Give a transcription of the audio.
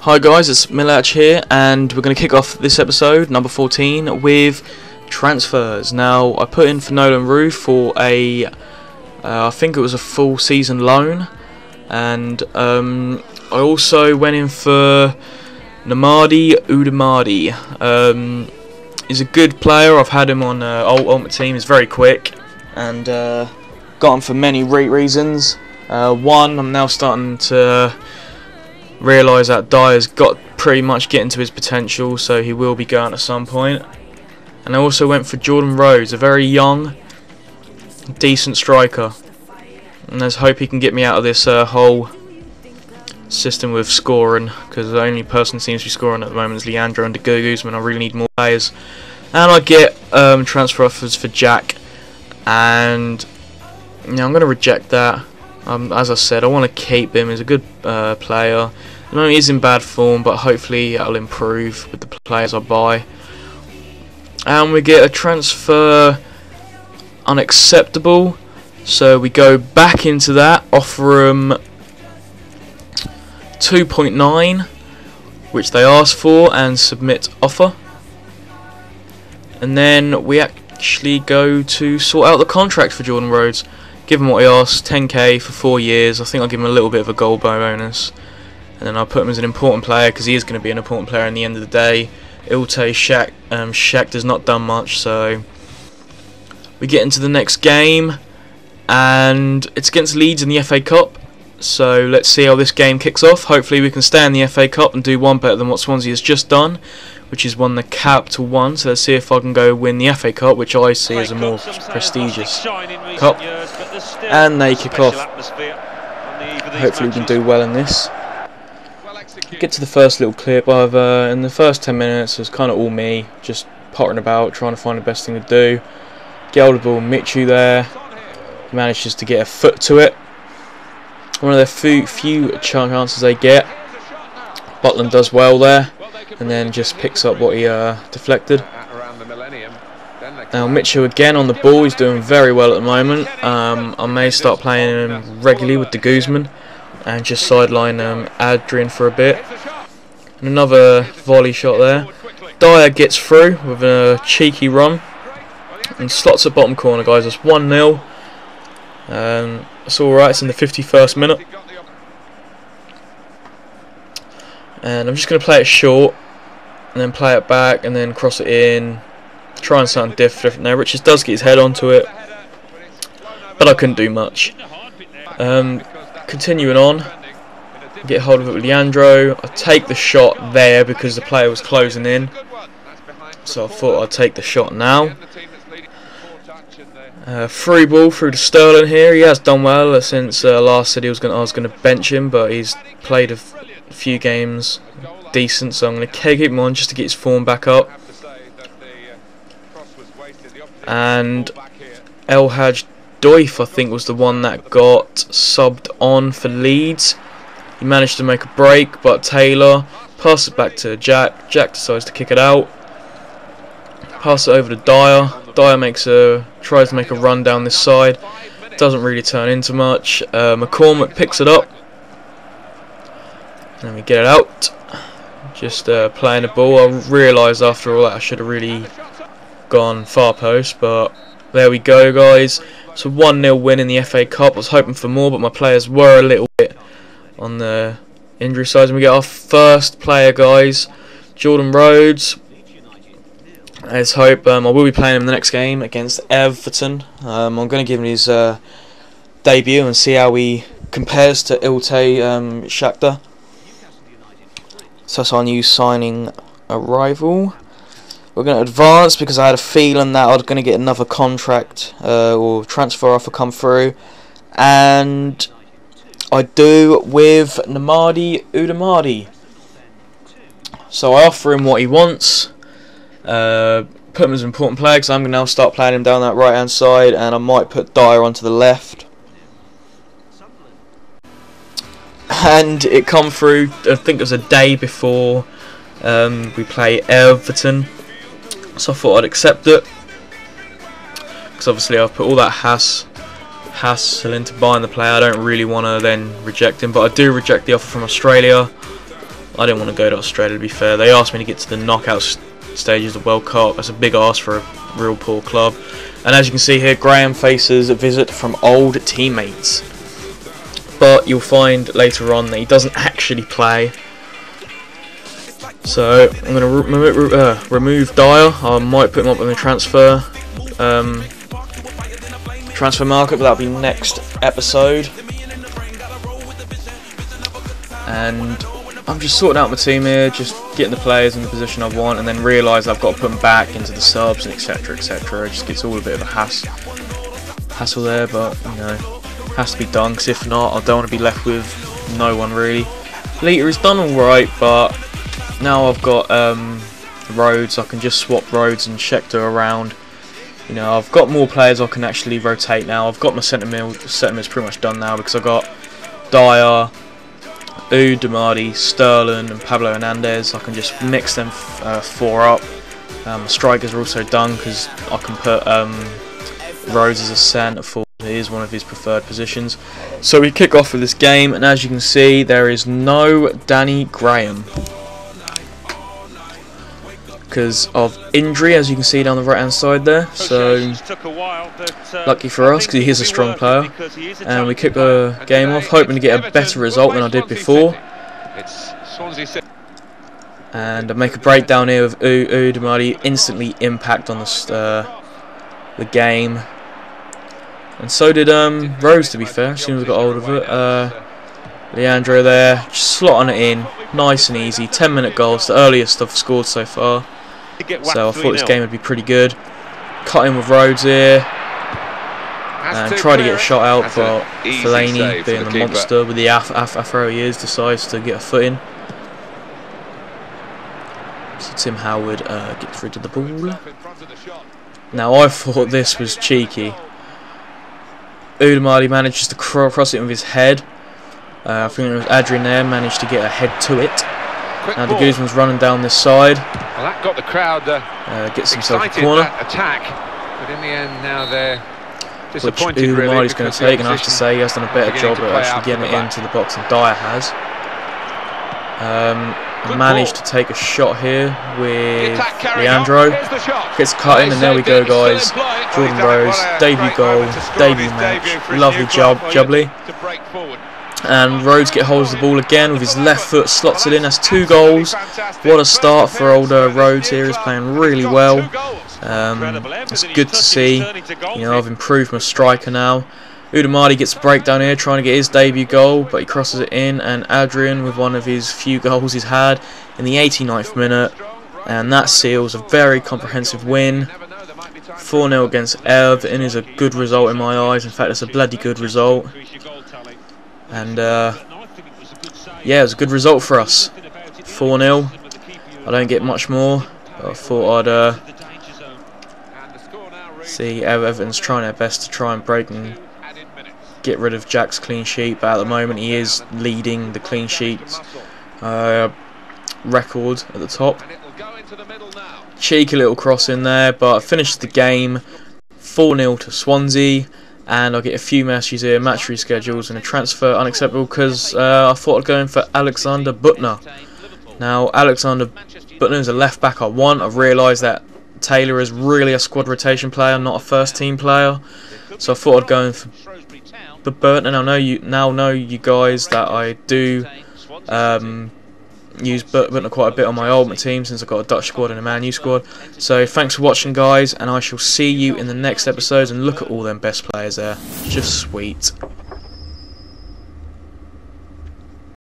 Hi guys, it's Milladge here, and we're going to kick off this episode, number 14, with transfers. Now, I put in for Nolan Roof for I think it was a full season loan, and I also went in for Namadi Udamadi. He's a good player. I've had him on Ultimate Team. He's very quick, and got him for many reasons. One, I'm now starting to realise that Dyer's got pretty much getting to his potential, so he will be going at some point. And I also went for Jordan Rhodes, a very young, decent striker, and let's hope he can get me out of this whole system with scoring, because the only person who seems to be scoring at the moment is Leandro and Guzman. I really need more players. And I get transfer offers for Jack, and I'm going to reject that. As I said, I want to keep him. He's a good player. I know he's in bad form, but hopefully that'll improve with the players I buy. And we get a transfer unacceptable, so we go back into that, offer him 2.9, which they asked for, and submit offer. And then we actually go to sort out the contract for Jordan Rhodes. Give him what he asked, 10k for 4 years. I think I'll give him a little bit of a goal bonus. And then I'll put him as an important player, because he is going to be an important player in the end of the day. Ilte, Shaq does not done much, so we get into the next game, and it's against Leeds in the FA Cup. So let's see how this game kicks off. Hopefully we can stay in the FA Cup and do one better than what Swansea has just done, which is won the Capital One. So let's see if I can go win the FA Cup, which I see as a more prestigious cup. And they kick off. Hopefully we can do well in this. Get to the first little clip. In the first 10 minutes, it was kind of all me, just pottering about, trying to find the best thing to do. Get hold of the ball, Michu there. He manages to get a foot to it. One of their few chances they get. Butland does well there, and then just picks up what he deflected. Now Mitchell again on the ball. He's doing very well at the moment. I may start playing him regularly with the Guzman and just sideline Adrian for a bit. And another volley shot there. Dyer gets through with a cheeky run and slots at bottom corner, guys. It's 1-0. It's alright, it's in the 51st minute. And I'm just going to play it short, and then play it back, and then cross it in. Trying something different there. Richards does get his head onto it, but I couldn't do much. Continuing on, get hold of it with Leandro. I take the shot there because the player was closing in, so I thought I'd take the shot now. Free ball through to Sterling here. He has done well since last said I was going to bench him, but he's played a few games decent, so I'm going to keep him on just to get his form back up. And El Hadj Doif, I think, was the one that got subbed on for Leeds. He managed to make a break, but Taylor passes it back to Jack. Jack decides to kick it out. Pass it over to Dyer. Dyer tries to make a run down this side. Doesn't really turn into much. McCormick picks it up. And we get it out. Just playing the ball. I realised after all that I should have really gone far post, but there we go, guys. It's a 1-0 win in the FA Cup. I was hoping for more, but my players were a little bit on the injury side. And we get our first player, guys, Jordan Rhodes. Let's hope. I will be playing him in the next game against Everton. I'm going to give him his debut and see how he compares to Ilte Shakhtar. So that's our new signing arrival. We're going to advance because I had a feeling that I was going to get another contract or transfer offer come through, and I do with Namadi Udamadi. So I offer him what he wants, put him as an important player, because I'm going to now start playing him down that right hand side, and I might put Dyer onto the left. And it come through, I think it was a day before we play Everton. So I thought I'd accept it, because obviously I've put all that hassle into buying the player. I don't really want to then reject him, but I do reject the offer from Australia. I didn't want to go to Australia, to be fair. They asked me to get to the knockout stages of the World Cup. That's a big ask for a real poor club. And as you can see here, Graham faces a visit from old teammates. But you'll find later on that he doesn't actually play. So I'm going to remove Dyer. I might put him up on the transfer market, but that'll be next episode. And I'm just sorting out my team here, just getting the players in the position I want, and then realise I've got to put them back into the subs, and etc, etc. It just gets all a bit of a hassle there, but you know, has to be done, because if not, I don't want to be left with no one really. Lita has done alright, but now I've got Rhodes, I can just swap Rhodes and Schechter around. You know, I've got more players I can actually rotate now. I've got my centre mid's pretty much done now, because I've got Dyer, Damadi, Sterling and Pablo Hernandez. I can just mix them 4 up. Strikers are also done, because I can put Rhodes as a centre forward. It is one of his preferred positions. So we kick off with this game, and as you can see, there is no Danny Graham because of injury, as you can see down the right hand side there. So lucky for us, because he is a strong player. And we kick the game off hoping to get a better result than I did before. And I make a breakdown here with Damadi, instantly impact on the game. And so did Rose, to be fair, as soon as I got hold of it. Leandro there, just slotting it in, nice and easy. 10-minute goals, the earliest I've scored so far. So I thought this game would be pretty good. Cut in with Rhodes here. And try to get a shot out, but Fellaini, being the monster with the afro he is, decides to get a foot in. So Tim Howard gets rid of the ball. Now I thought this was cheeky. Udamadi manages to cross it with his head. I think it was Adrian there, managed to get a head to it. Now the Guzman's running down this side. Well, that got the crowd gets himself a corner. Attack, but in the end now they're disappointed. Which really, Udamadi's going to take, and I have to say he has done a better job at actually getting it into the box than Dyer has. I managed to take a shot here with Leandro. Gets cut in, and there we go, guys. Jordan Rose, debut goal, debut match. Lovely job, Jubbly. And Rhodes get holds of the ball again with his left foot, slots it in. That's 2 goals. What a start for older Rhodes here. He's playing really well. It's good to see. You know, I've improved my striker now. Udamadi gets a breakdown here, trying to get his debut goal, but he crosses it in. And Adrian with one of his few goals he's had in the 89th minute. And that seals a very comprehensive win. 4-0 against Everton is a good result in my eyes. In fact, it's a bloody good result. And yeah, it was a good result for us. 4-0. I don't get much more. I thought I'd see Everton's trying their best to try and break and get rid of Jack's clean sheet, but at the moment he is leading the clean sheets record at the top. Cheeky little cross in there, but I finished the game 4-0 to Swansea. And I'll get a few messages here, match reschedules and a transfer unacceptable, because I thought I'd go in for Alexander Butner. Now, Alexander Butner is a left back I want. I've realised that Taylor is really a squad rotation player, not a first team player. So I thought I'd go in for Butner. Now know you guys that I do use Butner quite a bit on my Ultimate team, since I've got a Dutch squad and a Man U squad. So thanks for watching, guys, and I shall see you in the next episodes. And look at all them best players there, just sweet.